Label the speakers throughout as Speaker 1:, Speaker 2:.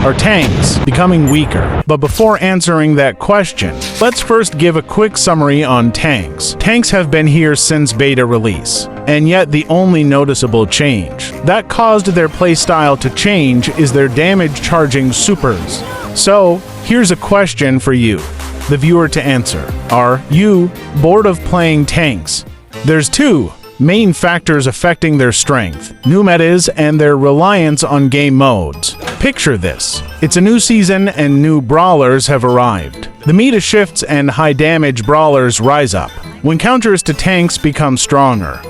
Speaker 1: Are tanks becoming weaker? But before answering that question, let's first give a quick summary on tanks. Tanks have been here since beta release, and yet the only noticeable change that caused their playstyle to change is their damage charging supers. So, here's a question for you, the viewer, to answer. Are you bored of playing tanks? There's two main factors affecting their strength: new metas and their reliance on game modes. Picture this. It's a new season and new brawlers have arrived. The meta shifts and high damage brawlers rise up when counters to tanks become stronger.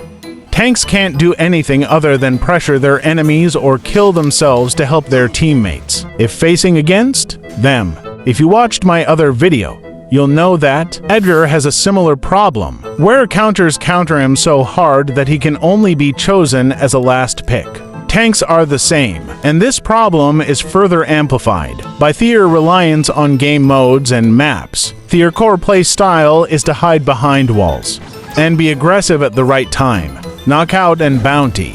Speaker 1: Tanks can't do anything other than pressure their enemies or kill themselves to help their teammates if facing against them. If you watched my other video, you'll know that Edgar has a similar problem, where counters counter him so hard that he can only be chosen as a last pick. Tanks are the same, and this problem is further amplified by their reliance on game modes and maps. Their core play style is to hide behind walls and be aggressive at the right time. Knockout and bounty,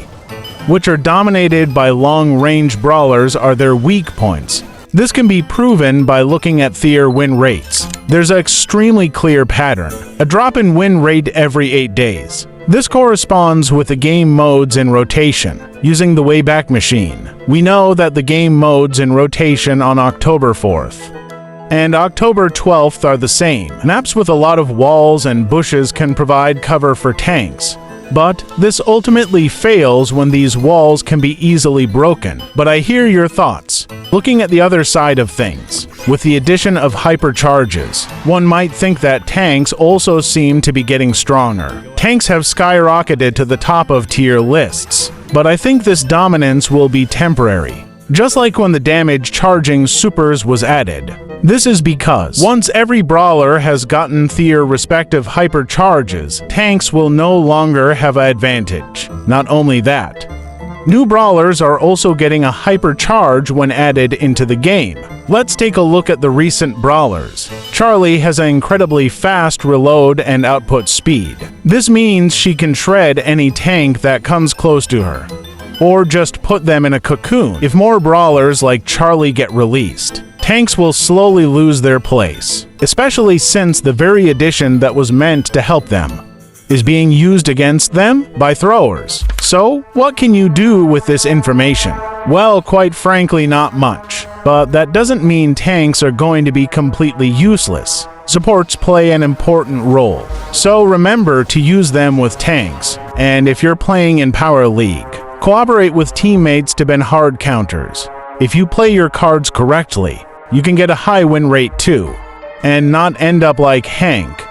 Speaker 1: which are dominated by long-range brawlers, are their weak points. This can be proven by looking at their win rates. There's an extremely clear pattern, a drop in win rate every 8 days. This corresponds with the game modes in rotation. Using the Wayback Machine, we know that the game modes in rotation on October 4th and October 12th are the same. Maps with a lot of walls and bushes can provide cover for tanks, but this ultimately fails when these walls can be easily broken. But I hear your thoughts. Looking at the other side of things, with the addition of hypercharges, one might think that tanks also seem to be getting stronger. Tanks have skyrocketed to the top of tier lists, but I think this dominance will be temporary. Just like when the damage charging supers was added. This is because once every brawler has gotten their respective hypercharges, tanks will no longer have an advantage. Not only that, new brawlers are also getting a hypercharge when added into the game. Let's take a look at the recent brawlers. Charlie has an incredibly fast reload and output speed. This means she can shred any tank that comes close to her, or just put them in a cocoon. If more brawlers like Charlie get released, tanks will slowly lose their place, especially since the very addition that was meant to help them is being used against them by throwers. So, what can you do with this information? Well, quite frankly, not much. But that doesn't mean tanks are going to be completely useless. Supports play an important role, so remember to use them with tanks. And if you're playing in Power League, cooperate with teammates to ban hard counters. If you play your cards correctly, you can get a high win rate too, and not end up like Hank,